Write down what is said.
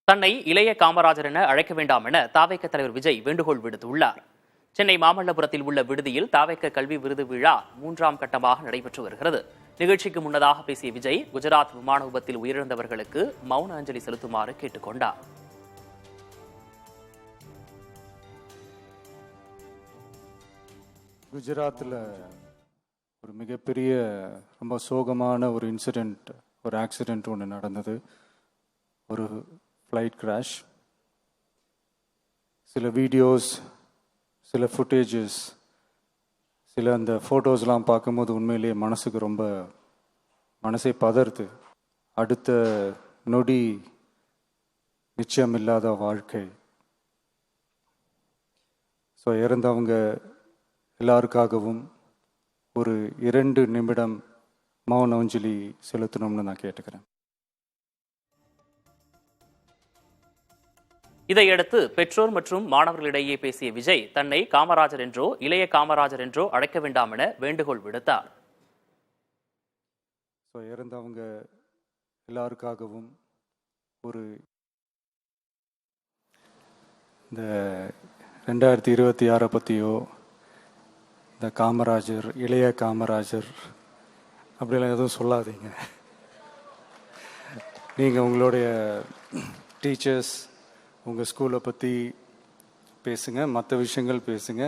தன்னை இளைய காமராஜர் என அழைக்க வேண்டாம் என தாவேக தலைவர் விஜய் வேண்டுகோள் விடுத்துள்ளார். சென்னை மாமல்லபுரத்தில் உள்ள விடுதியில் தாவேக கல்வி விருது விழா 3ஆம் கட்டமாக நடைபெற்று வருகிறது. நிகழ்ச்சிக்கு முன்னதாக பேசிய விஜய், குஜராத் விமான விபத்தில் உயிரிழந்தவர்களுக்கு மௌன அஞ்சலி செலுத்துமாறு கேட்டுக் கொண்டார். குஜராத்தில் ஒரு மிகப்பெரிய ரொம்ப சோகமான ஒரு இன்சிடெண்ட், ஒரு ஆக்சிடெண்ட் ஒன்று நடந்தது. ஒரு ஃப்ளைட் கிராஷ். சில வீடியோஸ், சில ஃபுட்டேஜஸ், சில அந்த ஃபோட்டோஸ்லாம் பார்க்கும்போது உண்மையிலேயே மனசுக்கு ரொம்ப மனசே பதறுது. அடுத்த நொடி நிச்சயம் இல்லாத வாழ்க்கை. ஸோ இறந்தவங்க எல்லாருக்காகவும் ஒரு 2 நிமிடம் மௌன அஞ்சலி செலுத்தணும்னு நான் கேட்டுக்கிறேன். இதையடுத்து பெற்றோர் மற்றும் மாணவர்களிடையே பேசிய விஜய், தன்னை காமராஜர் என்றோ இளைய காமராஜர் என்றோ அழைக்க வேண்டாம் என வேண்டுகோள் விடுத்தார். ஸோ இறந்தவங்க எல்லாருக்காகவும் ஒரு இந்த 2026 பற்றியோ, இந்த காமராஜர், இளைய காமராஜர் அப்படிலாம் எதுவும் சொல்லாதீங்க. நீங்கள் உங்களுடைய டீச்சர்ஸ், உங்கள் ஸ்கூலை பற்றி பேசுங்க, மற்ற விஷயங்கள் பேசுங்க.